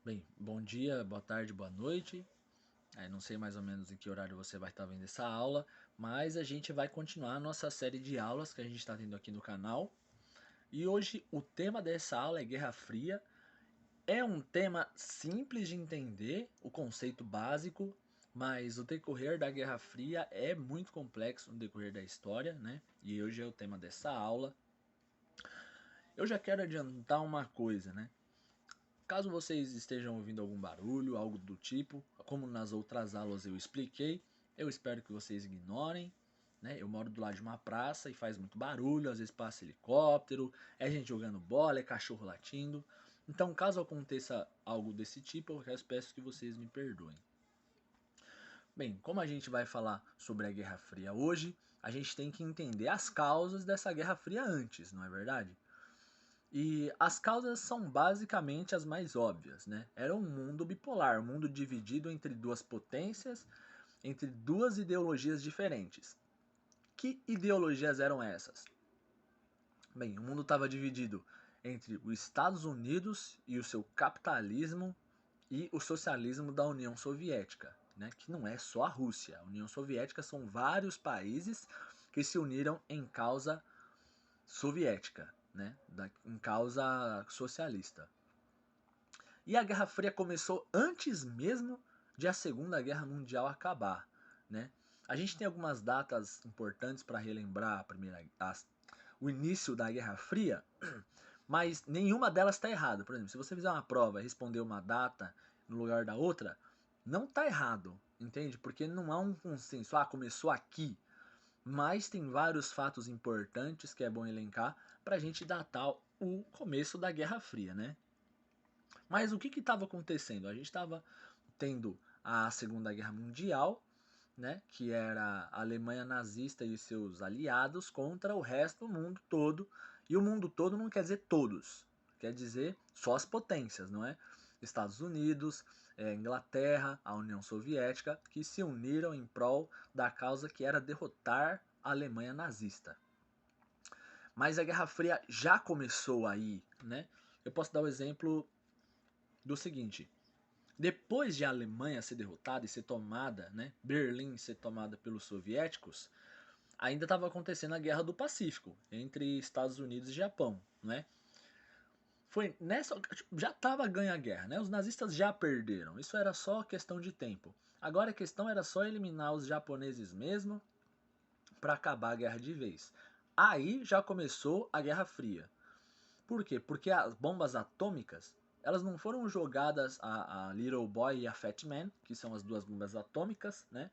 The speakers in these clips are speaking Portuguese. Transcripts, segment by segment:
Bem, bom dia, boa tarde, boa noite. Não sei mais ou menos em que horário você vai estar vendo essa aula, mas a gente vai continuar a nossa série de aulas que a gente está tendo aqui no canal. E hoje o tema dessa aula é Guerra Fria. É um tema simples de entender, o conceito básico, mas o decorrer da Guerra Fria é muito complexo no decorrer da história, né? E hoje é o tema dessa aula. Eu já quero adiantar uma coisa, né? Caso vocês estejam ouvindo algum barulho, algo do tipo, como nas outras aulas eu expliquei, eu espero que vocês ignorem. Né? Eu moro do lado de uma praça e faz muito barulho, às vezes passa helicóptero, é gente jogando bola, é cachorro latindo. Então, caso aconteça algo desse tipo, eu peço que vocês me perdoem. Bem, como a gente vai falar sobre a Guerra Fria hoje, a gente tem que entender as causas dessa Guerra Fria antes, não é verdade? E as causas são basicamente as mais óbvias, né? Era um mundo bipolar, um mundo dividido entre duas potências, entre duas ideologias diferentes. Que ideologias eram essas? Bem, o mundo estava dividido entre os Estados Unidos e o seu capitalismo e o socialismo da União Soviética, né? Que não é só a Rússia. A União Soviética são vários países que se uniram em causa soviética, né? Em causa socialista. E a Guerra Fria começou antes mesmo de a Segunda Guerra Mundial acabar, né? A gente tem algumas datas importantes para relembrar o início da Guerra Fria, mas nenhuma delas está errada. Por exemplo, se você fizer uma prova e responder uma data no lugar da outra, não está errado, entende? Porque não há um consenso, começou aqui. Mas tem vários fatos importantes que é bom elencar para a gente datar o começo da Guerra Fria, né? Mas o que estava acontecendo? A gente estava tendo a Segunda Guerra Mundial, né, que era a Alemanha nazista e seus aliados contra o resto do mundo todo. E o mundo todo não quer dizer todos, quer dizer só as potências, não é? Estados Unidos, Inglaterra, a União Soviética, que se uniram em prol da causa que era derrotar a Alemanha nazista. Mas a Guerra Fria já começou aí, né? Eu posso dar o exemplo do seguinte: depois de a Alemanha ser derrotada e ser tomada, né, Berlim ser tomada pelos soviéticos, ainda estava acontecendo a Guerra do Pacífico entre Estados Unidos e Japão, né? Foi nessa já estava ganha a guerra, né? Os nazistas já perderam. Isso era só questão de tempo. Agora a questão era só eliminar os japoneses mesmo para acabar a guerra de vez. Aí já começou a Guerra Fria. Por quê? Porque as bombas atômicas, elas não foram jogadas, a Little Boy e a Fat Man, que são as duas bombas atômicas, né?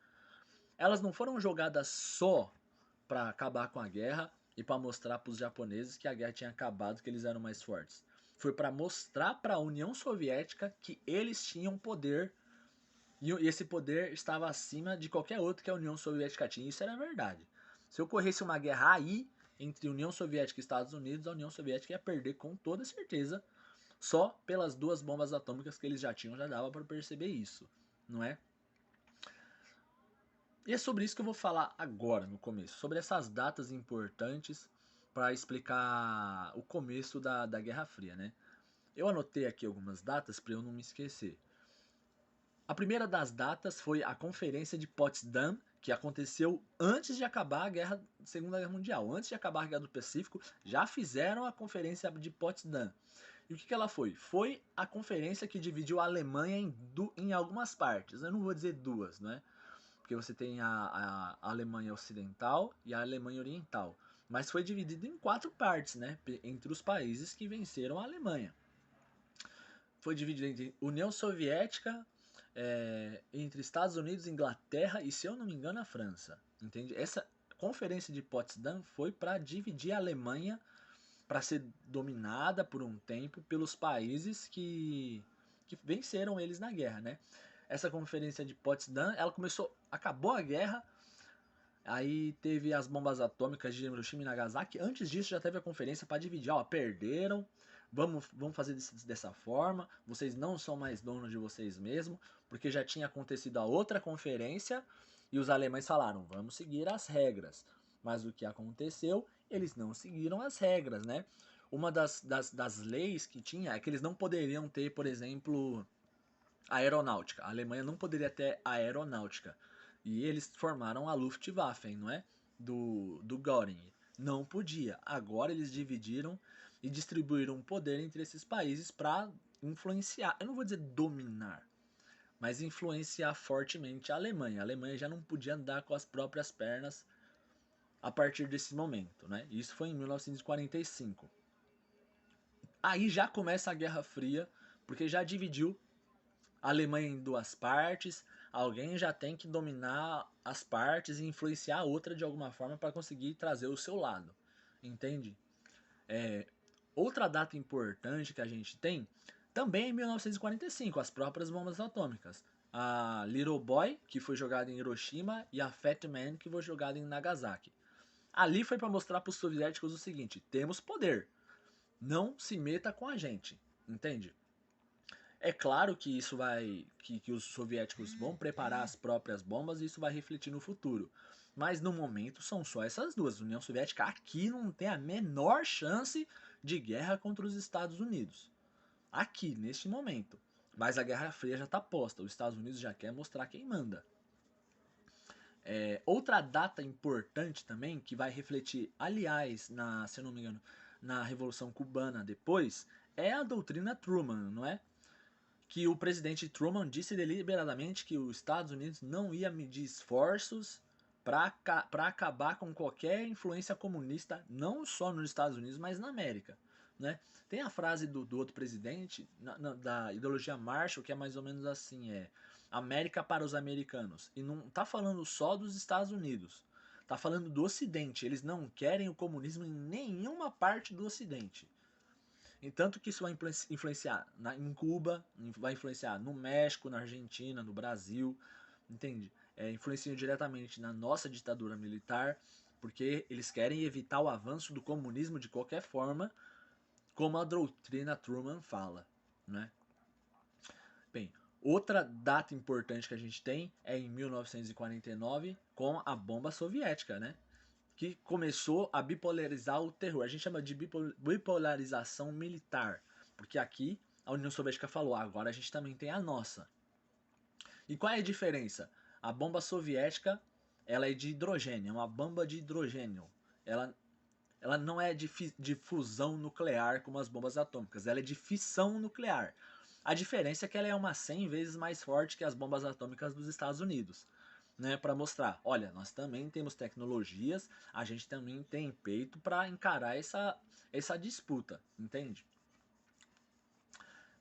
Elas não foram jogadas só para acabar com a guerra e para mostrar para os japoneses que a guerra tinha acabado, que eles eram mais fortes. Foi para mostrar para a União Soviética que eles tinham poder e esse poder estava acima de qualquer outro que a União Soviética tinha. Isso era verdade. Se ocorresse uma guerra aí entre União Soviética e Estados Unidos, a União Soviética ia perder com toda certeza. Só pelas duas bombas atômicas que eles já tinham, já dava para perceber isso, não é? E é sobre isso que eu vou falar agora, no começo, sobre essas datas importantes para explicar o começo da Guerra Fria, né? Eu anotei aqui algumas datas para eu não me esquecer. A primeira das datas foi a Conferência de Potsdam, que aconteceu antes de acabar a Segunda Guerra Mundial. Antes de acabar a Guerra do Pacífico, já fizeram a Conferência de Potsdam. E o que ela foi? Foi a conferência que dividiu a Alemanha em algumas partes. Eu não vou dizer duas, né? Porque você tem a Alemanha Ocidental e a Alemanha Oriental. Mas foi dividido em quatro partes, né? Entre os países que venceram a Alemanha. Foi dividido entre União Soviética, entre Estados Unidos, Inglaterra e, se eu não me engano, a França. Entende? Essa conferência de Potsdam foi para dividir a Alemanha para ser dominada por um tempo pelos países que venceram eles na guerra, né? Essa conferência de Potsdam, ela acabou a guerra. Aí teve as bombas atômicas de Hiroshima e Nagasaki. Antes disso já teve a conferência para dividir, perderam, vamos fazer dessa forma, vocês não são mais donos de vocês mesmos, porque já tinha acontecido a outra conferência e os alemães falaram, vamos seguir as regras. Mas o que aconteceu? Eles não seguiram as regras, né? Uma das leis que tinha é que eles não poderiam ter, por exemplo, aeronáutica. A Alemanha não poderia ter aeronáutica. E eles formaram a Luftwaffe, não é? Do Göring. Não podia. Agora eles dividiram e distribuíram poder entre esses países para influenciar. Eu não vou dizer dominar, mas influenciar fortemente a Alemanha. A Alemanha já não podia andar com as próprias pernas a partir desse momento, né? Isso foi em 1945. Aí já começa a Guerra Fria, porque já dividiu a Alemanha em duas partes, alguém já tem que dominar as partes e influenciar a outra de alguma forma para conseguir trazer o seu lado, entende? Outra data importante que a gente tem também é em 1945, as próprias bombas atômicas. A Little Boy, que foi jogada em Hiroshima, e a Fat Man, que foi jogada em Nagasaki. Ali foi para mostrar para os soviéticos o seguinte: temos poder, não se meta com a gente, entende? É claro que isso vai. Que os soviéticos vão preparar as próprias bombas e isso vai refletir no futuro. Mas no momento são só essas duas. A União Soviética aqui não tem a menor chance de guerra contra os Estados Unidos. Aqui, neste momento. Mas a Guerra Fria já está posta. Os Estados Unidos já quer mostrar quem manda. Outra data importante também, que vai refletir, aliás, se eu não me engano, na Revolução Cubana depois, é a doutrina Truman, não é? Que o presidente Truman disse deliberadamente que os Estados Unidos não ia medir esforços para acabar com qualquer influência comunista, não só nos Estados Unidos, mas na América. Né? Tem a frase do outro presidente, da ideologia Marshall, que é mais ou menos assim, América para os americanos. E não está falando só dos Estados Unidos, está falando do Ocidente. Eles não querem o comunismo em nenhuma parte do Ocidente. E tanto que isso vai influenciar em Cuba, vai influenciar no México, na Argentina, no Brasil, entende? Influencia diretamente na nossa ditadura militar, porque eles querem evitar o avanço do comunismo de qualquer forma, como a doutrina Truman fala, né? Bem, outra data importante que a gente tem é em 1949 com a bomba soviética, né? Que começou a bipolarizar o terror. A gente chama de bipolarização militar, porque aqui a União Soviética falou, agora a gente também tem a nossa. E qual é a diferença? A bomba soviética, ela é de hidrogênio, é uma bomba de hidrogênio. Ela não é de fusão nuclear como as bombas atômicas, ela é de fissão nuclear. A diferença é que ela é umas 100 vezes mais forte que as bombas atômicas dos Estados Unidos. Né, para mostrar, olha, nós também temos tecnologias, a gente também tem peito para encarar essa disputa, entende?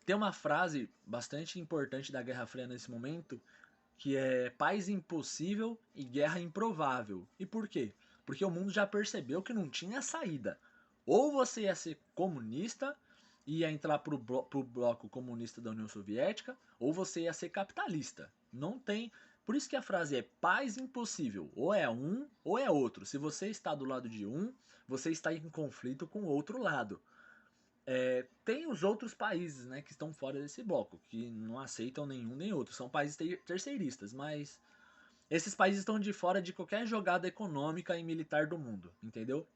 Tem uma frase bastante importante da Guerra Fria nesse momento, que é paz impossível e guerra improvável. E por quê? Porque o mundo já percebeu que não tinha saída. Ou você ia ser comunista e ia entrar pro bloco comunista da União Soviética, ou você ia ser capitalista. Não tem. Por isso que a frase é paz impossível. Ou é um ou é outro. Se você está do lado de um, você está em conflito com o outro lado. Tem os outros países, né, que estão fora desse bloco, que não aceitam nenhum nem outro. São países terceiristas, mas esses países estão de fora de qualquer jogada econômica e militar do mundo, entendeu?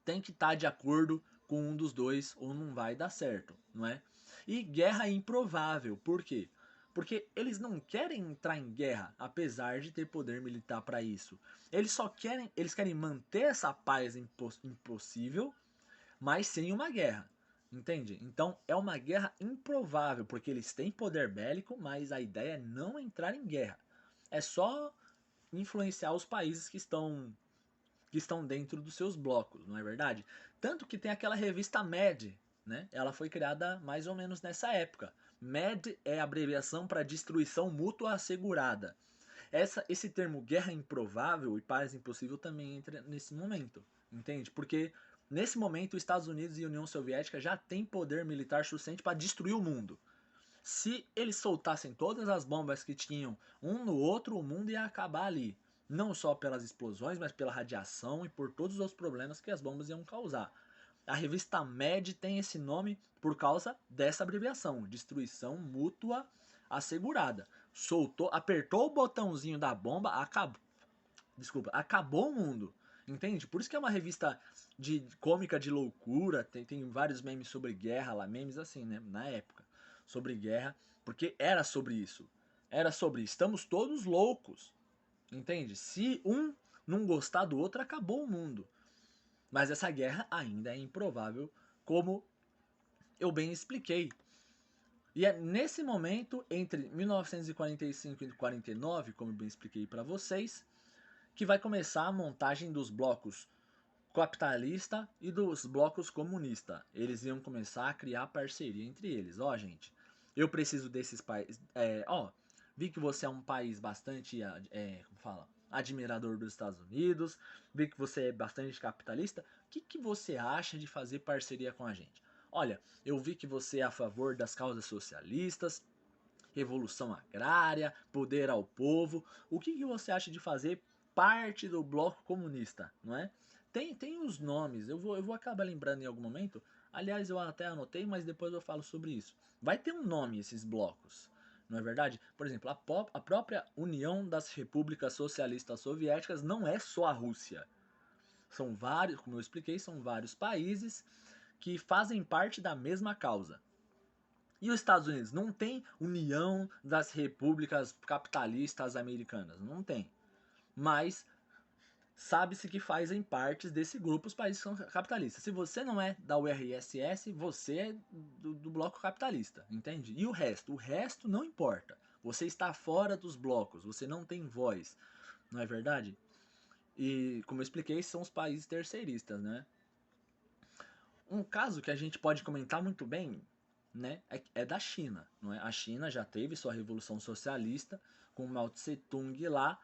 Tem que estar de acordo com um dos dois ou não vai dar certo, não é? E guerra é improvável, por quê? Porque eles não querem entrar em guerra, apesar de ter poder militar para isso. Eles querem manter essa paz impossível, mas sem uma guerra. Entende? Então é uma guerra improvável, porque eles têm poder bélico, mas a ideia é não entrar em guerra. É só influenciar os países que estão dentro dos seus blocos, não é verdade? Tanto que tem aquela revista Mad, né? Ela foi criada mais ou menos nessa época. Mad é a abreviação para destruição mútua assegurada. Esse termo guerra improvável e paz impossível também entra nesse momento, entende? Porque nesse momento os Estados Unidos e a União Soviética já têm poder militar suficiente para destruir o mundo. Se eles soltassem todas as bombas que tinham um no outro, o mundo ia acabar ali. Não só pelas explosões, mas pela radiação e por todos os problemas que as bombas iam causar. A revista Mad tem esse nome por causa dessa abreviação, destruição mútua assegurada. Apertou o botãozinho da bomba, acabou o mundo. Entende? Por isso que é uma revista de cômica de loucura, tem vários memes sobre guerra lá, memes assim, né, na época. sobre guerra, porque era sobre isso. Era sobre estamos todos loucos, entende? Se um não gostar do outro, acabou o mundo. Mas essa guerra ainda é improvável, como eu bem expliquei. E é nesse momento, entre 1945 e 49, como eu bem expliquei para vocês, que vai começar a montagem dos blocos capitalista e dos blocos comunista. Eles iam começar a criar parceria entre eles. Ó, gente, eu preciso desses países. Vi que você é um país bastante, como fala, admirador dos Estados Unidos. Vi que você é bastante capitalista. O que você acha de fazer parceria com a gente? Olha, eu vi que você é a favor das causas socialistas, revolução agrária, poder ao povo. O que você acha de fazer parte do bloco comunista, não é? Tem os nomes, eu vou acabar lembrando em algum momento. Aliás, eu até anotei, mas depois eu falo sobre isso. Vai ter um nome esses blocos, não é verdade? Por exemplo, a própria União das Repúblicas Socialistas Soviéticas não é só a Rússia. São vários, como eu expliquei, são vários países que fazem parte da mesma causa. E os Estados Unidos não tem União das Repúblicas Capitalistas Americanas, não tem. Mas sabe-se que fazem parte desse grupo os países capitalistas. Se você não é da URSS, você é do bloco capitalista, entende? E o resto não importa. Você está fora dos blocos, você não tem voz, não é verdade? E como eu expliquei, são os países terceiristas, né? Um caso que a gente pode comentar muito bem, né, é da China, não é? A China já teve sua revolução socialista com Mao Tse Tung lá,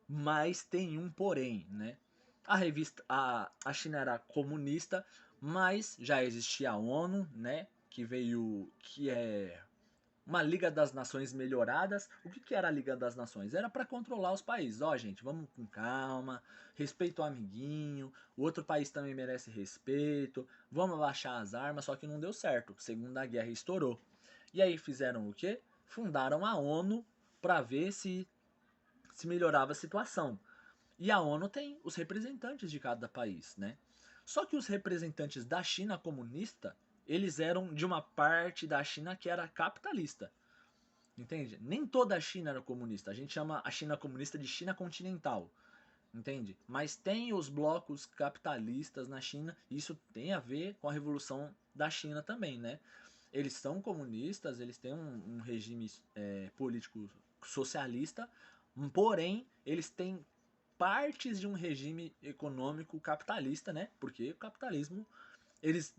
mas tem um porém, né? A China era comunista, mas já existia a ONU, né, que é uma Liga das Nações melhoradas. O que era a Liga das Nações? Era para controlar os países. Ó, gente, vamos com calma, respeito ao amiguinho, o outro país também merece respeito, vamos abaixar as armas, só que não deu certo. Segunda Guerra estourou. E aí fizeram o quê? Fundaram a ONU para ver se melhorava a situação. E a ONU tem os representantes de cada país, né? Só que os representantes da China comunista, eles eram de uma parte da China que era capitalista. Entende? Nem toda a China era comunista. A gente chama a China comunista de China continental. Entende? Mas tem os blocos capitalistas na China. E isso tem a ver com a revolução da China também, né? Eles são comunistas, eles têm um regime político socialista, porém eles têm partes de um regime econômico capitalista, né? Porque o capitalismo eles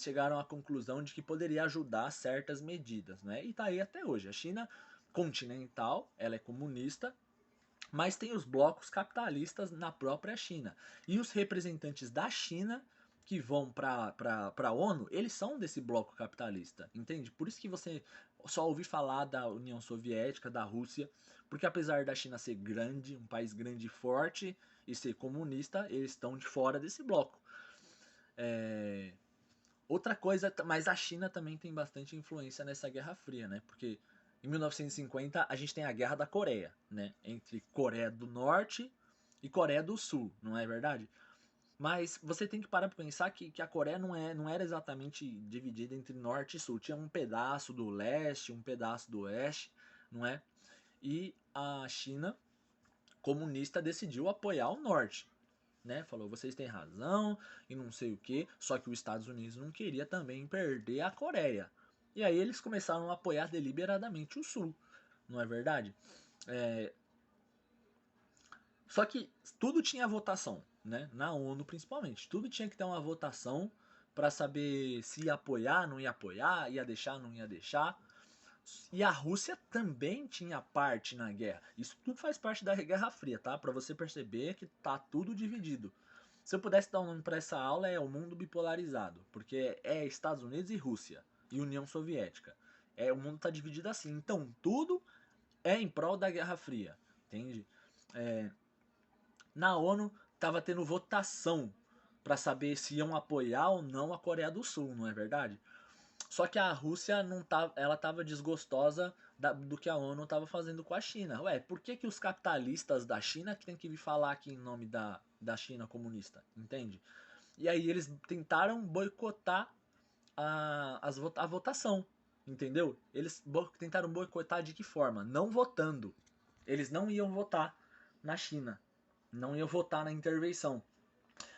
chegaram à conclusão de que poderia ajudar certas medidas, né? E tá aí até hoje. A China continental, ela é comunista, mas tem os blocos capitalistas na própria China. E os representantes da China que vão para a ONU, eles são desse bloco capitalista, entende? Por isso que você só ouve falar da União Soviética, da Rússia, porque apesar da China ser grande, um país grande e forte, e ser comunista, eles estão de fora desse bloco. Outra coisa, mas a China também tem bastante influência nessa Guerra Fria, né? Porque em 1950 a gente tem a Guerra da Coreia, né? Entre Coreia do Norte e Coreia do Sul, não é verdade? Mas você tem que parar para pensar que a Coreia não era exatamente dividida entre norte e sul. Tinha um pedaço do leste, um pedaço do oeste, não é? E a China comunista decidiu apoiar o norte, né? Falou, vocês têm razão e não sei o que. Só que os Estados Unidos não queria também perder a Coreia. E aí eles começaram a apoiar deliberadamente o sul, não é verdade? É, Só que tudo tinha votação, né? Na ONU principalmente. Tudo tinha que ter uma votação para saber se ia apoiar, não ia apoiar, ia deixar, não ia deixar. E a Rússia também tinha parte na guerra. Isso tudo faz parte da Guerra Fria, tá? Para você perceber que tá tudo dividido. Se eu pudesse dar um nome para essa aula é o mundo bipolarizado, porque é Estados Unidos e Rússia e União Soviética. O mundo tá dividido assim. Então tudo é em prol da Guerra Fria, entende? É, Na ONU estava tendo votação para saber se iam apoiar ou não a Coreia do Sul, não é verdade? Só que a Rússia não tá, ela estava desgostosa do que a ONU estava fazendo com a China. Ué, por que os capitalistas da China que tem que vir falar aqui em nome da China comunista? Entende? E aí eles tentaram boicotar a votação. entendeu? Eles tentaram boicotar de que forma? Não votando. Eles não iam votar na China, não iam votar na intervenção,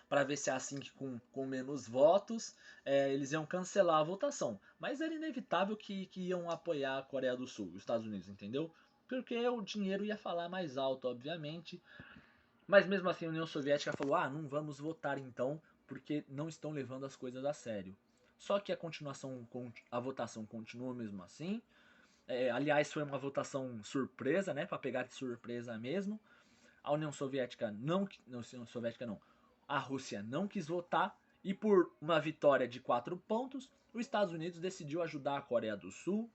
para ver se é assim que com menos votos eles iam cancelar a votação. Mas era inevitável que iam apoiar a Coreia do Sul, os Estados Unidos, entendeu? Porque o dinheiro ia falar mais alto, obviamente. Mas mesmo assim a União Soviética falou: ah, não vamos votar então, porque não estão levando as coisas a sério. Só que a votação continua mesmo assim. Aliás, foi uma votação surpresa, né? Para pegar de surpresa mesmo. A União Soviética não, a Rússia não quis votar e por uma vitória de 4 pontos, os Estados Unidos decidiu ajudar a Coreia do Sul.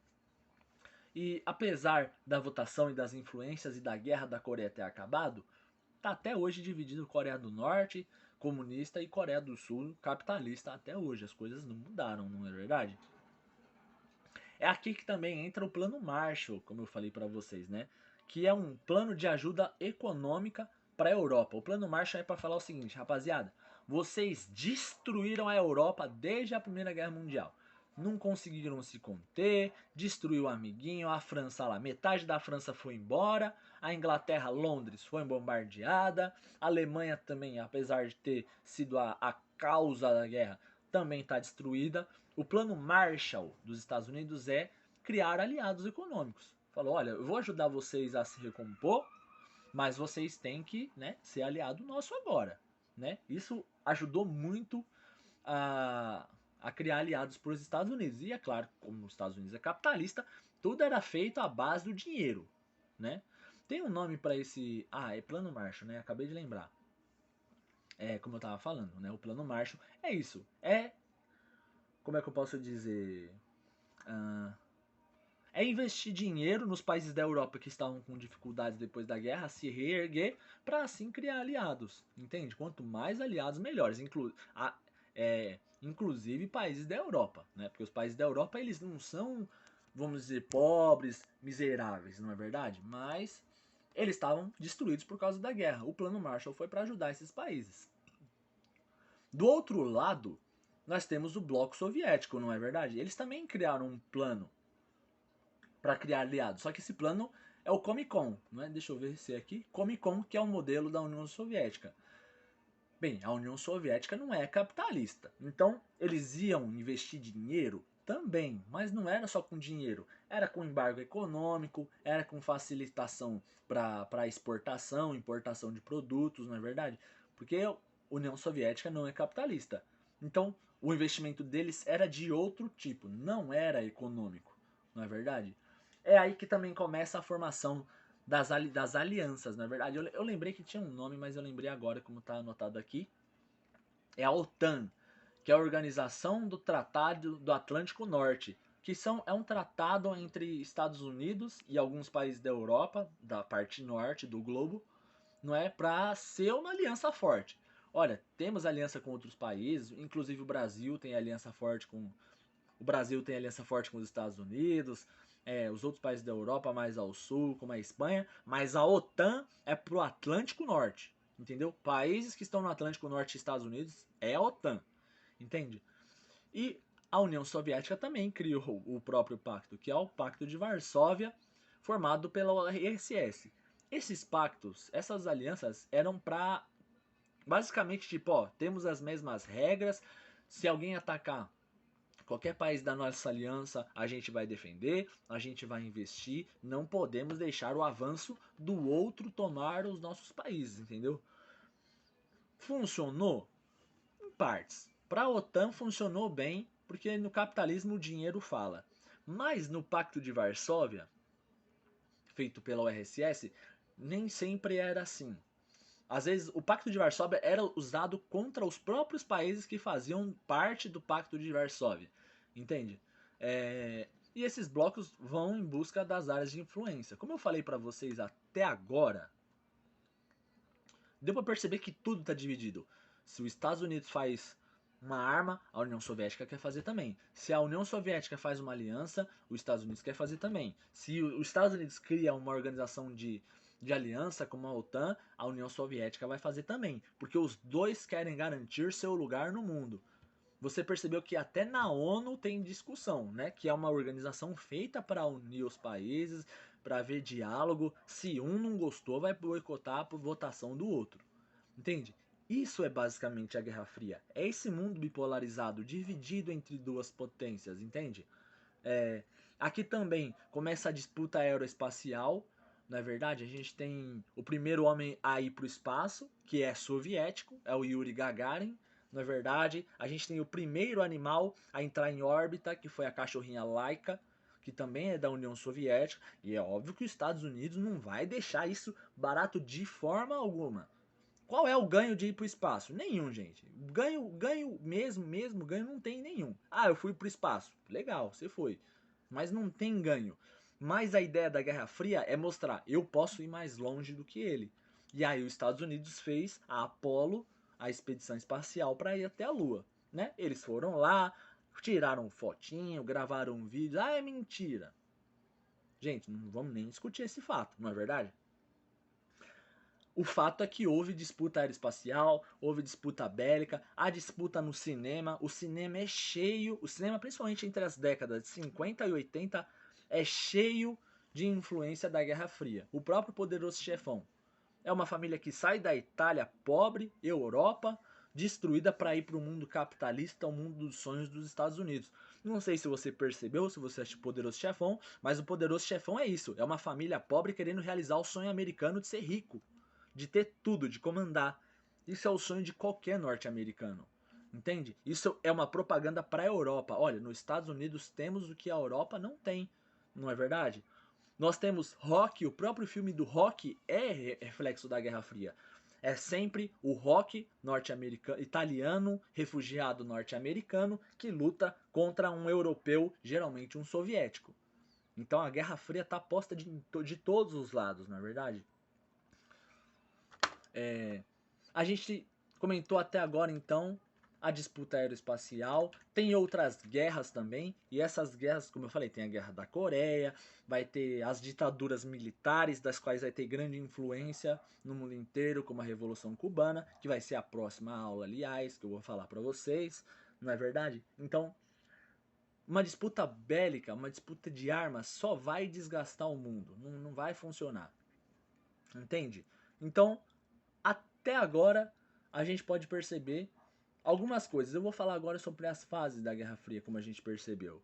E apesar da votação e das influências e da guerra da Coreia ter acabado, tá até hoje dividido Coreia do Norte comunista e Coreia do Sul capitalista até hoje. As coisas não mudaram, não é verdade? É aqui que também entra o plano Marshall, como eu falei para vocês, né? Que é um plano de ajuda econômica para a Europa. O plano Marshall é para falar o seguinte, rapaziada, vocês destruíram a Europa desde a Primeira Guerra Mundial. Não conseguiram se conter, destruiu o amiguinho, a França lá, metade da França foi embora, a Inglaterra, Londres foi bombardeada, a Alemanha também, apesar de ter sido a causa da guerra, também está destruída. O plano Marshall dos Estados Unidos é criar aliados econômicos. Falou, olha, eu vou ajudar vocês a se recompor, mas vocês têm que, né, ser aliado nosso agora, né? Isso ajudou muito a criar aliados para os Estados Unidos. E é claro, como os Estados Unidos é capitalista, tudo era feito à base do dinheiro, né? Tem um nome para esse, é plano Marshall, né? Acabei de lembrar. Como eu estava falando, né? O plano Marshall é isso. Como é que eu posso dizer? Ah, é investir dinheiro nos países da Europa que estavam com dificuldades depois da guerra, se reerguer, para assim criar aliados. Entende? Quanto mais aliados, melhores. Inclusive países da Europa, né? Porque os países da Europa eles não são, vamos dizer, pobres, miseráveis, não é verdade? Mas eles estavam destruídos por causa da guerra. O plano Marshall foi para ajudar esses países. Do outro lado, nós temos o bloco soviético, não é verdade? Eles também criaram um plano para criar aliados. Só que esse plano é o Comecon, não é? Deixa eu ver se é aqui. Comecon, que é o modelo da União Soviética. Bem, a União Soviética não é capitalista. Então, eles iam investir dinheiro também, mas não era só com dinheiro. Era com embargo econômico, era com facilitação para exportação, importação de produtos, não é verdade? Porque a União Soviética não é capitalista. Então, o investimento deles era de outro tipo, não era econômico, não é verdade? É aí que também começa a formação das alianças, na verdade. Eu lembrei que tinha um nome, mas eu lembrei agora como está anotado aqui. É a OTAN, que é a Organização do Tratado do Atlântico Norte, que é um tratado entre Estados Unidos e alguns países da Europa, da parte norte do globo, não é, para ser uma aliança forte. Olha, temos aliança com outros países, inclusive o Brasil tem aliança forte com os Estados Unidos, os outros países da Europa mais ao sul, como a Espanha, mas a OTAN é pro Atlântico Norte, entendeu? Países que estão no Atlântico Norte e Estados Unidos é a OTAN, entende? E a União Soviética também criou o próprio pacto, que é o Pacto de Varsóvia, formado pela URSS. Esses pactos, essas alianças eram para basicamente tipo, ó, temos as mesmas regras, se alguém atacar qualquer país da nossa aliança, a gente vai defender, a gente vai investir, não podemos deixar o avanço do outro tomar os nossos países, entendeu? Funcionou? Em partes. Para a OTAN funcionou bem, porque no capitalismo o dinheiro fala. Mas no Pacto de Varsóvia, feito pela URSS, nem sempre era assim. Às vezes o Pacto de Varsóvia era usado contra os próprios países que faziam parte do Pacto de Varsóvia. Entende? E esses blocos vão em busca das áreas de influência. Como eu falei para vocês até agora, deu para perceber que tudo está dividido. Se os Estados Unidos faz uma arma, a União Soviética quer fazer também. Se a União Soviética faz uma aliança, os Estados Unidos quer fazer também. Se os Estados Unidos cria uma organização de aliança como a OTAN, a União Soviética vai fazer também. Porque os dois querem garantir seu lugar no mundo. você percebeu que até na ONU tem discussão, né? Que é uma organização feita para unir os países, para haver diálogo. Se um não gostou, vai boicotar por votação do outro. Entende? Isso é basicamente a Guerra Fria. É esse mundo bipolarizado, dividido entre duas potências, entende? É, aqui também começa a disputa aeroespacial. Na verdade, a gente tem o primeiro homem a ir para o espaço, que é soviético, é o Yuri Gagarin. Na verdade, a gente tem o primeiro animal a entrar em órbita, que foi a cachorrinha Laika, que também é da União Soviética. E é óbvio que os Estados Unidos não vai deixar isso barato de forma alguma. Qual é o ganho de ir para o espaço? Nenhum, gente. Ganho mesmo ganho não tem nenhum. Ah, eu fui para o espaço. Legal, você foi. Mas não tem ganho. Mas a ideia da Guerra Fria é mostrar, eu posso ir mais longe do que ele. E aí os Estados Unidos fez a Apollo, a expedição espacial para ir até a Lua, né? Eles foram lá, tiraram fotinho, gravaram um vídeo. Ah, é mentira. Gente, não vamos nem discutir esse fato, não é verdade? O fato é que houve disputa aeroespacial, houve disputa bélica, a disputa no cinema. O cinema é cheio, o cinema, principalmente entre as décadas de 50 e 80, é cheio de influência da Guerra Fria. O próprio Poderoso Chefão é uma família que sai da Itália pobre, Europa, destruída para ir para o mundo capitalista, o mundo dos sonhos dos Estados Unidos. Não sei se você percebeu, se você assistiu Poderoso Chefão, mas o Poderoso Chefão é isso: é uma família pobre querendo realizar o sonho americano de ser rico, de ter tudo, de comandar. Isso é o sonho de qualquer norte-americano. Entende? Isso é uma propaganda para a Europa. Olha, nos Estados Unidos temos o que a Europa não tem. Não é verdade? Nós temos Rock, o próprio filme do Rock é reflexo da Guerra Fria. É sempre o Rock norte-americano, italiano, refugiado norte-americano, que luta contra um europeu, geralmente um soviético. Então a Guerra Fria está posta de todos os lados, não é verdade? A gente comentou até agora, então, a disputa aeroespacial. Tem outras guerras também. E essas guerras, como eu falei, tem a Guerra da Coreia, vai ter as ditaduras militares, das quais vai ter grande influência no mundo inteiro, como a Revolução Cubana, que vai ser a próxima aula, aliás, que eu vou falar para vocês. Não é verdade? Então, uma disputa bélica, uma disputa de armas, só vai desgastar o mundo. Não vai funcionar. Entende? Então, até agora, a gente pode perceber algumas coisas. Eu vou falar agora sobre as fases da Guerra Fria, como a gente percebeu.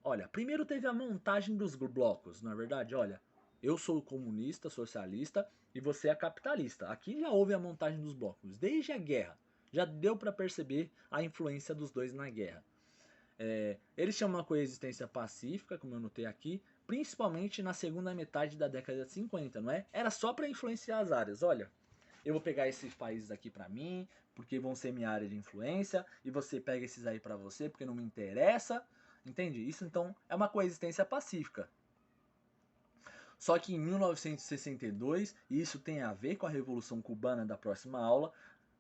Olha, primeiro teve a montagem dos blocos, não é verdade? Olha, eu sou comunista, socialista e você é capitalista. Aqui já houve a montagem dos blocos, desde a guerra. Já deu para perceber a influência dos dois na guerra. Eles tinham uma coexistência pacífica, como eu notei aqui, principalmente na segunda metade da década de 50, não é? Era só para influenciar as áreas. Olha, eu vou pegar esses países aqui para mim, porque vão ser minha área de influência, e você pega esses aí para você, porque não me interessa. Entende? Isso então é uma coexistência pacífica. Só que em 1962, e isso tem a ver com a Revolução Cubana da próxima aula,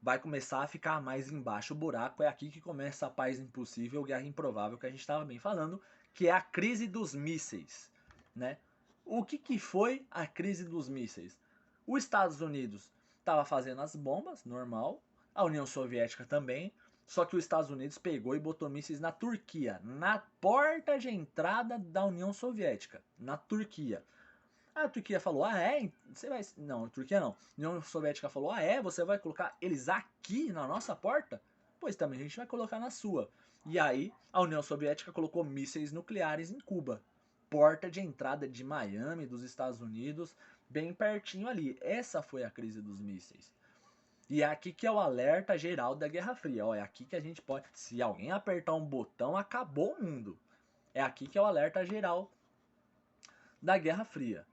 vai começar a ficar mais embaixo o buraco. É aqui que começa a paz impossível, guerra improvável que a gente estava bem falando, que é a crise dos mísseis, né? O que foi a crise dos mísseis? Os Estados Unidos estava fazendo as bombas, normal, a União Soviética também, só que os Estados Unidos pegou e botou mísseis na Turquia, na porta de entrada da União Soviética, na Turquia. A Turquia falou, ah é? Você vai. Não, a Turquia não. A União Soviética falou, ah é? Você vai colocar eles aqui na nossa porta? Pois também a gente vai colocar na sua. E aí, a União Soviética colocou mísseis nucleares em Cuba. Porta de entrada de Miami, dos Estados Unidos, bem pertinho ali. Essa foi a crise dos mísseis. E é aqui que é o alerta geral da Guerra Fria. Ó, é aqui que a gente pode. Se alguém apertar um botão, acabou o mundo. É aqui que é o alerta geral da Guerra Fria.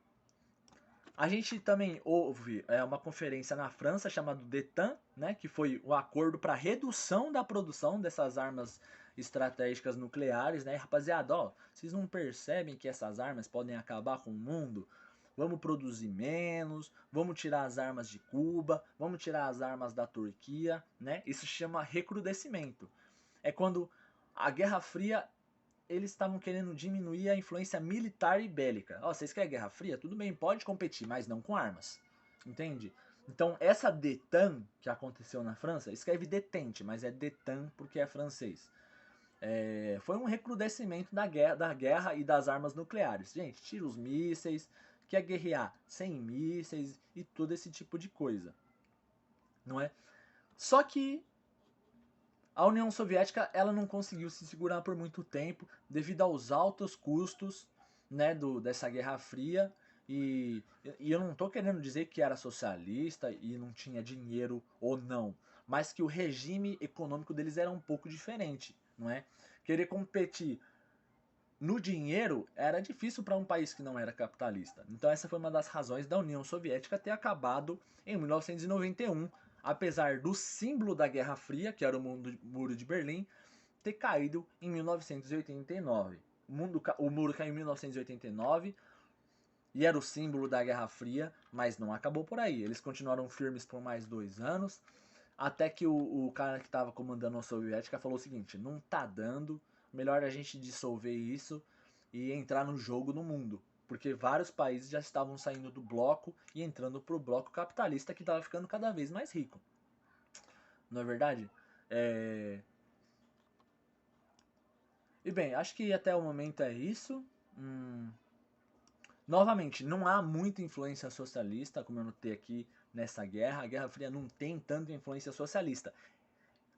A gente também houve uma conferência na França chamada DETAN, né, que foi o acordo para redução da produção dessas armas estratégicas nucleares, né? Rapaziada, ó, vocês não percebem que essas armas podem acabar com o mundo? Vamos produzir menos, vamos tirar as armas de Cuba, vamos tirar as armas da Turquia, né? Isso chama recrudescimento. É quando a Guerra Fria eles estavam querendo diminuir a influência militar e bélica. Ó, vocês querem Guerra Fria? Tudo bem, pode competir, mas não com armas. Entende? Então, essa détente que aconteceu na França, escreve detente, mas é détente porque é francês. Foi um recrudescimento da guerra e das armas nucleares. Gente, tira os mísseis, quer guerrear sem mísseis e todo esse tipo de coisa. Não é? Só que a União Soviética ela não conseguiu se segurar por muito tempo devido aos altos custos, né, dessa Guerra Fria. E eu não estou querendo dizer que era socialista e não tinha dinheiro ou não, mas que o regime econômico deles era um pouco diferente, não é? Querer competir no dinheiro era difícil para um país que não era capitalista. Então essa foi uma das razões da União Soviética ter acabado em 1991, apesar do símbolo da Guerra Fria, que era o Muro de Berlim, ter caído em 1989. O muro caiu em 1989 e era o símbolo da Guerra Fria, mas não acabou por aí. Eles continuaram firmes por mais 2 anos, até que o cara que estava comandando a Soviética falou o seguinte: não tá dando, melhor a gente dissolver isso e entrar no jogo no mundo. Porque vários países já estavam saindo do bloco e entrando pro bloco capitalista que estava ficando cada vez mais rico. Não é verdade? E bem, acho que até o momento é isso. Novamente, não há muita influência socialista, como eu notei aqui nessa guerra. A Guerra Fria não tem tanta influência socialista.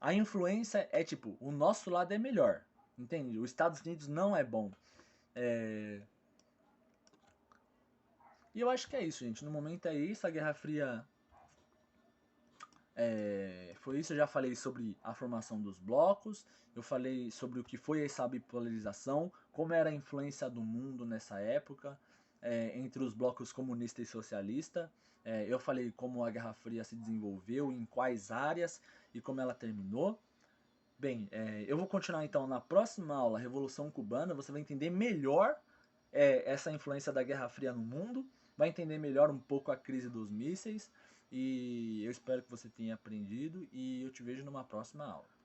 A influência é tipo, o nosso lado é melhor, entende? Os Estados Unidos não é bom. E eu acho que é isso, gente. No momento é isso. A Guerra Fria foi isso. Eu já falei sobre a formação dos blocos. Eu falei sobre o que foi essa bipolarização, como era a influência do mundo nessa época, entre os blocos comunista e socialista. Eu falei como a Guerra Fria se desenvolveu, em quais áreas e como ela terminou. Bem, eu vou continuar então na próxima aula, Revolução Cubana. Você vai entender melhor essa influência da Guerra Fria no mundo, vai entender melhor um pouco a crise dos mísseis. E eu espero que você tenha aprendido e eu te vejo numa próxima aula.